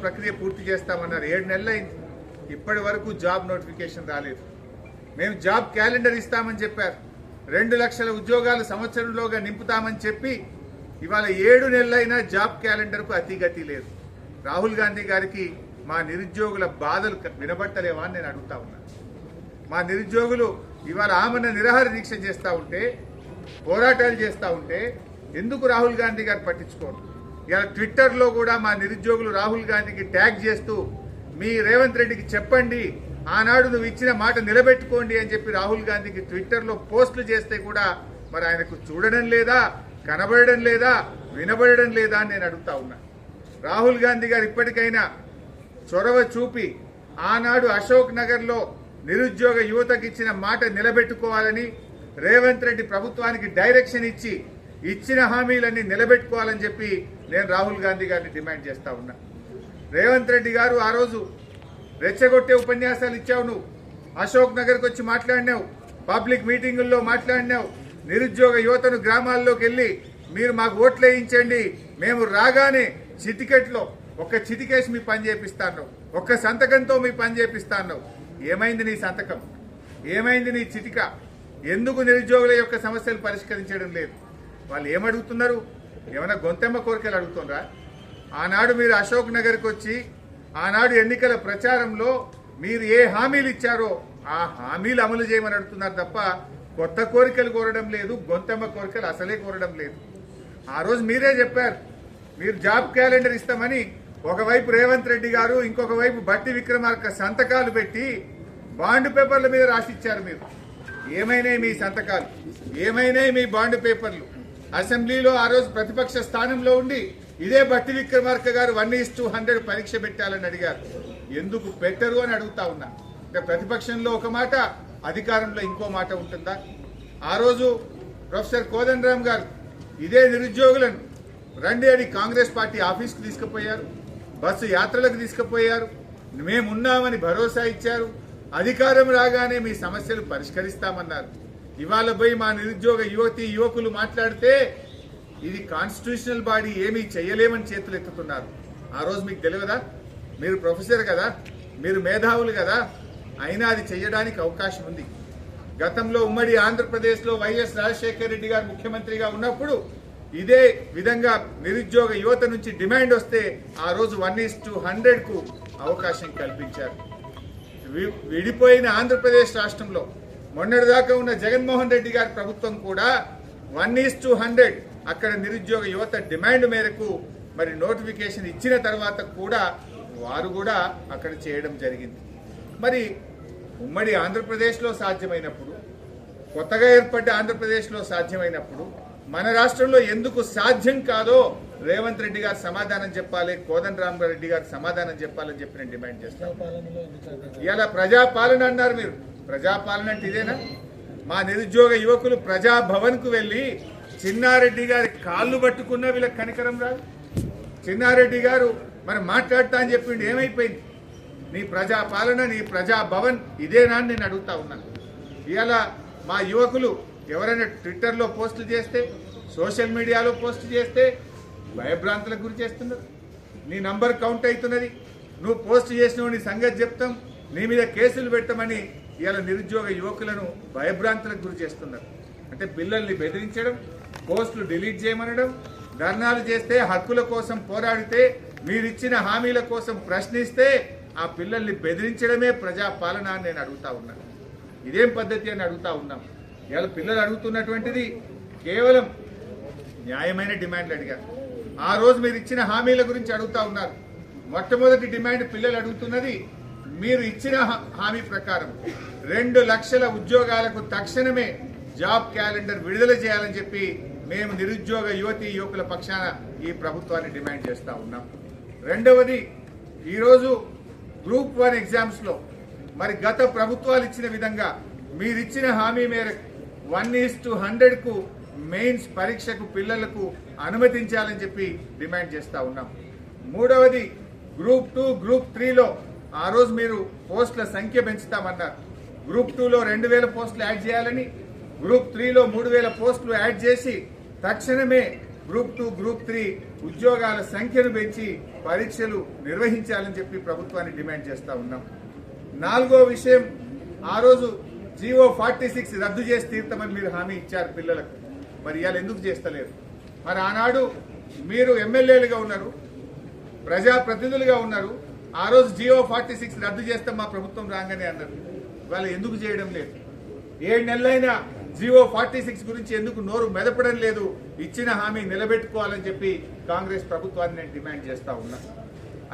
ప్రక్రియ పూర్తి చేస్తామన్నారు. 7 నెలలైంది, ఇప్పటి వరకు జాబ్ నోటిఫికేషన్ రాలేదు. మేము జాబ్ క్యాలెండర్ ఇస్తామని చెప్పారు. 2 లక్షల ఉద్యోగాలు సంవత్సరంలోగా నింపుతామని చెప్పి ఇవాళ 7 నెలలైనా జాబ్ క్యాలెండర్కు అతిగతి లేదు. రాహుల్ గాంధీ గారికి మా నిరుద్యోగుల బాధలు వినబట్టలేవా అని నేను అడుగుతా ఉన్నాను. మా నిరుద్యోగులు ఇవాళ ఆమరణ నిరాహార దీక్ష చేస్తూ ఉంటే, పోరాటాలు చేస్తూ ఉంటే ఎందుకు రాహుల్ గాంధీ గారు పట్టించుకోరు? ఇవాళ ట్విట్టర్లో కూడా మా నిరుద్యోగులు రాహుల్ గాంధీకి ట్యాగ్ చేస్తూ మీ రేవంత్ రెడ్డికి చెప్పండి, ఆనాడు నువ్వు ఇచ్చిన మాట నిలబెట్టుకోండి అని చెప్పి రాహుల్ గాంధీకి ట్విట్టర్లో పోస్టులు చేస్తే కూడా మరి ఆయనకు చూడడం లేదా, కనబడడం లేదా, వినబడడం లేదా అని నేను అడుగుతా ఉన్నా. రాహుల్ గాంధీ గారు ఇప్పటికైనా చొరవ చూపి ఆనాడు అశోక్ నగర్లో నిరుద్యోగ యువతకు ఇచ్చిన మాట నిలబెట్టుకోవాలని, రేవంత్ రెడ్డి ప్రభుత్వానికి డైరెక్షన్ ఇచ్చి ఇచ్చిన హామీలన్నీ నిలబెట్టుకోవాలని చెప్పి నేను రాహుల్ గాంధీ గారిని డిమాండ్ చేస్తా ఉన్నా. రేవంత్ రెడ్డి గారు ఆ రోజు రెచ్చగొట్టే ఉపన్యాసాలు ఇచ్చావు, నువ్వు అశోక్ నగర్కి వచ్చి మాట్లాడినావు, పబ్లిక్ మీటింగుల్లో మాట్లాడినావు, నిరుద్యోగ యువతను గ్రామాల్లోకి వెళ్ళి మీరు మాకు ఓట్లు వేయించండి, మేము రాగానే చిటికెట్లో ఒక్క చిటికేసి మీ పని చేపిస్తాను, ఒక్క సంతకంతో మీ పని చేపిస్తాను. ఏమైంది నీ సంతకం? ఏమైంది నీ చిటిక? ఎందుకు నిరుద్యోగుల యొక్క సమస్యలు పరిష్కరించడం లేదు? వాళ్ళు ఏమడుగుతున్నారు? ఏమైనా గొంతెమ్మ కోరికలు అడుగుతున్నారా? ఆనాడు మీరు అశోక్ నగర్కి వచ్చి ఆనాడు ఎన్నికల ప్రచారంలో మీరు ఏ హామీలు ఇచ్చారో ఆ హామీలు అమలు చేయమని అడుగుతున్నారు తప్ప కొత్త కోరికలు కోరడం లేదు, గొంతెమ్మ కోరికలు అసలే కోరడం లేదు. ఆ రోజు మీరే చెప్పారు మీరు జాబ్ క్యాలెండర్ ఇస్తామని. ఒకవైపు రేవంత్ రెడ్డి గారు, ఇంకొక వైపు బట్టి విక్రమార్క సంతకాలు పెట్టి బాండ్ పేపర్ల మీద రాసిచ్చారు. మీరు ఏమైనాయి మీ సంతకాలు? ఏమైనాయి మీ బాండ్ పేపర్లు? అసెంబ్లీలో ఆ రోజు ప్రతిపక్ష స్థానంలో ఉండి ఇదే బట్టి విక్రమార్క గారు 1:100 పరీక్ష పెట్టాలని అడిగారు. ఎందుకు పెట్టరు అని అడుగుతా ఉన్నా. అంటే ప్రతిపక్షంలో ఒక మాట, అధికారంలో ఇంకో మాట ఉంటుందా? ఆ రోజు ప్రొఫెసర్ కోదండరామ్ గారు ఇదే నిరుద్యోగులను రండి అని కాంగ్రెస్ పార్టీ ఆఫీస్కు తీసుకుపోయారు, బస్సు యాత్రలకు తీసుకుపోయారు, మేమున్నామని భరోసా ఇచ్చారు. అధికారం రాగానే మీ సమస్యలు పరిష్కరిస్తామన్నారు. ఇవాళ పోయి మా నిరుద్యోగ యువతి యువకులు మాట్లాడితే ఇది కాన్స్టిట్యూషనల్ బాడీ, ఏమీ చేయలేమని చేతులు ఎత్తుతున్నారు. ఆ రోజు మీకు తెలియదా? మీరు ప్రొఫెసర్ కదా, మీరు మేధావులు కదా, అయినా అది చేయడానికి అవకాశం ఉంది. గతంలో ఉమ్మడి ఆంధ్రప్రదేశ్లో వైఎస్ రాజశేఖర రెడ్డి గారు ముఖ్యమంత్రిగా ఉన్నప్పుడు ఇదే విధంగా నిరుద్యోగ యువత నుంచి డిమాండ్ వస్తే ఆ రోజు 1:100కు అవకాశం కల్పించారు. విడిపోయిన ఆంధ్రప్రదేశ్ రాష్ట్రంలో మొన్నటిదాకా ఉన్న జగన్మోహన్ రెడ్డి గారి ప్రభుత్వం కూడా 1:100 అక్కడ నిరుద్యోగ యువత డిమాండ్ మేరకు మరి నోటిఫికేషన్ ఇచ్చిన తర్వాత కూడా వారు కూడా అక్కడ చేయడం జరిగింది. మరి ఉమ్మడి ఆంధ్రప్రదేశ్లో సాధ్యమైనప్పుడు, కొత్తగా ఏర్పడ్డ ఆంధ్రప్రదేశ్లో సాధ్యమైనప్పుడు మన రాష్ట్రంలో ఎందుకు సాధ్యం కాదో రేవంత్ రెడ్డి గారు సమాధానం చెప్పాలి, కోదండరామ్ రెడ్డి గారు సమాధానం చెప్పాలని చెప్పి నేను డిమాండ్ చేస్తాను. ఇలా ప్రజాపాలన అన్నారు మీరు. ప్రజాపాలన అంటే ఇదేనా? మా నిరుద్యోగ యువకులు ప్రజాభవన్కు వెళ్ళి చిన్నారెడ్డి గారి కాళ్ళు పట్టుకున్న వీళ్ళకి కనికరం రాదు. చిన్నారెడ్డి గారు మరి మాట్లాడతా అని చెప్పిండు, ఏమైపోయింది? నీ ప్రజాపాలన, నీ ప్రజాభవన్ ఇదేనా అని నేను అడుగుతా ఉన్నాను. ఇవాళ మా యువకులు ఎవరైనా ట్విట్టర్లో పోస్టులు చేస్తే, సోషల్ మీడియాలో పోస్ట్ చేస్తే భయభ్రాంతులకు గురి చేస్తున్నారు. నీ నంబర్ కౌంట్ అవుతున్నది, నువ్వు పోస్ట్ చేసిన నీ సంగతి చెప్తాం, నీ మీద కేసులు పెట్టమని ఇవాళ నిరుద్యోగ యువకులను భయభ్రాంతులకు గురి చేస్తున్నారు. అంటే పిల్లల్ని బెదిరించడం, పోస్టులు డిలీట్ చేయమనడం, ధర్నాలు చేస్తే, హక్కుల కోసం పోరాడితే, మీరిచ్చిన హామీల కోసం ప్రశ్నిస్తే ఆ పిల్లల్ని బెదిరించడమే ప్రజాపాలన అని నేను అడుగుతా ఉన్నాను. ఇదేం పద్ధతి అని అడుగుతా ఉన్నాం. ఇవాళ పిల్లలు అడుగుతున్నటువంటిది కేవలం న్యాయమైన డిమాండ్లు అడిగారు. ఆ రోజు మీరు ఇచ్చిన హామీల గురించి అడుగుతా ఉన్నారు. మొట్టమొదటి డిమాండ్ పిల్లలు అడుగుతున్నది, మీరు ఇచ్చిన హామీ ప్రకారం 2 లక్షల ఉద్యోగాలకు తక్షణమే జాబ్ క్యాలెండర్ విడుదల చేయాలని చెప్పి మేము నిరుద్యోగ యువతి యువకుల పక్షాన ఈ ప్రభుత్వాన్ని డిమాండ్ చేస్తా ఉన్నాం. రెండవది, ఈరోజు గ్రూప్ 1 ఎగ్జామ్స్లో మరి గత ప్రభుత్వాలు ఇచ్చిన విధంగా మీరిచ్చిన హామీ మేరకు 1:100కు మెయిన్స్ పరీక్షకు పిల్లలకు అనుమతించాలని చెప్పి డిమాండ్ చేస్తా ఉన్నాం. మూడవది, గ్రూప్ 2, గ్రూప్ 3లో ఆ రోజు మీరు పోస్టుల సంఖ్య పెంచుతామన్నారు. గ్రూప్ 2లో 2000 పోస్టులు యాడ్ చేయాలని, గ్రూప్ 3లో 3000 పోస్టులు యాడ్ చేసి తక్షణమే గ్రూప్ 2, గ్రూప్ 3 ఉద్యోగాల సంఖ్యను పెంచి పరీక్షలు నిర్వహించాలని చెప్పి ప్రభుత్వాన్ని డిమాండ్ చేస్తా ఉన్నాం. నాలుగో విషయం, ఆ రోజు జీవో 46 రద్దు చేసి తీర్తామని మీరు హామీ ఇచ్చారు పిల్లలకు. మరి ఇవాళ ఎందుకు చేస్తలేరు? మరి ఆనాడు మీరు ఎమ్మెల్యేలుగా ఉన్నారు, ప్రజాప్రతినిధులుగా ఉన్నారు. ఆ రోజు జీవో 46 రద్దు చేస్తాం మా ప్రభుత్వం రాగానే అన్నారు. ఇవాళ ఎందుకు చేయడం లేదు? 7 నెలలైనా జీవో 46 గురించి ఎందుకు నోరు మెదపడం లేదు? ఇచ్చిన హామీ నిలబెట్టుకోవాలని చెప్పి కాంగ్రెస్ ప్రభుత్వాన్ని నేను డిమాండ్ చేస్తా ఉన్నా.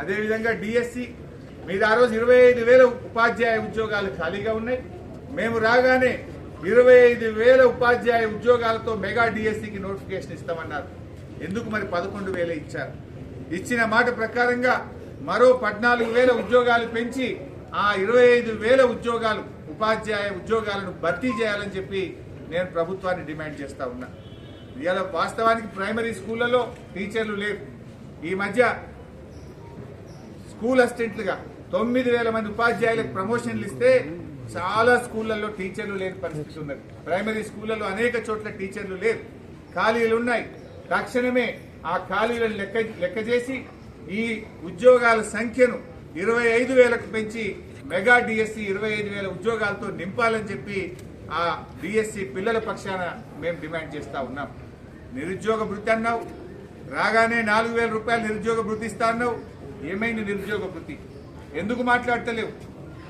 అదేవిధంగా డిఎస్సి మీద ఆ రోజు 25,000 ఉపాధ్యాయ ఉద్యోగాలు ఖాళీగా ఉన్నాయి. మేము రాగానే 25,000 ఉపాధ్యాయ ఉద్యోగాలతో మెగా డిఎస్సికి నోటిఫికేషన్ ఇస్తామన్నారు. ఎందుకు మరి 11,000 ఇచ్చారు? ఇచ్చిన మాట ప్రకారంగా మరో 14,000 ఉద్యోగాలు పెంచి ఆ 25,000 ఉద్యోగాలు ఉపాధ్యాయ ఉద్యోగాలను భర్తీ చేయాలని చెప్పి నేను ప్రభుత్వాన్ని డిమాండ్ చేస్తా ఉన్నా. ఇవాళ వాస్తవానికి ప్రైమరీ స్కూళ్లలో టీచర్లు లేరు. ఈ మధ్య స్కూల్ అసిస్టెంట్లుగా 9,000 మంది ఉపాధ్యాయులకు ప్రమోషన్లు ఇస్తే చాలా స్కూళ్లలో టీచర్లు లేని పరిస్థితి ఉన్నది. ప్రైమరీ స్కూళ్లలో అనేక చోట్ల టీచర్లు లేరు, ఖాళీలు ఉన్నాయి. తక్షణమే ఆ ఖాళీలను లెక్క చేసి ఈ ఉద్యోగాల సంఖ్యను 25,000కు పెంచి మెగా డిఎస్సి 25,000 ఉద్యోగాలతో నింపాలని చెప్పి ఆ డిఎస్సి పిల్లల పక్షాన మేము డిమాండ్ చేస్తా ఉన్నాం. నిరుద్యోగ భృతి అన్నావు, రాగానే 4,000 రూపాయలు నిరుద్యోగ భృతి ఇస్తా అన్నావు. ఏమైంది నిరుద్యోగ భృతి? ఎందుకు మాట్లాడతలేవు?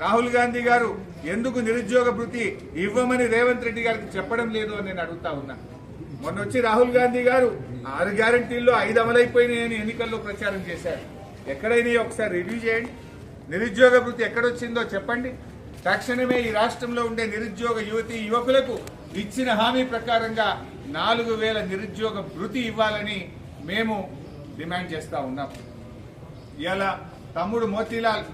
రాహుల్ గాంధీ గారు ఎందుకు నిరుద్యోగ భృతి ఇవ్వమని రేవంత్ రెడ్డి గారికి చెప్పడం లేదు అని నేను అడుగుతా ఉన్నా. మొన్న వచ్చి రాహుల్ గాంధీ గారు 6 గ్యారంటీల్లో 5 అమలైపోయినాయని ఎన్నికల్లో ప్రచారం చేశారు. ఎక్కడైనా ఒకసారి రివ్యూ చేయండి. నిరుద్యోగ భృతి ఎక్కడొచ్చిందో చెప్పండి. తక్షణమే ఈ రాష్ట్రంలో ఉండే నిరుద్యోగ యువతీ యువకులకు ఇచ్చిన హామీ ప్రకారంగా 4,000 నిరుద్యోగ భృతి ఇవ్వాలని మేము డిమాండ్ చేస్తా ఉన్నాం. ఇలా తమ్ముడు మోతీలాల్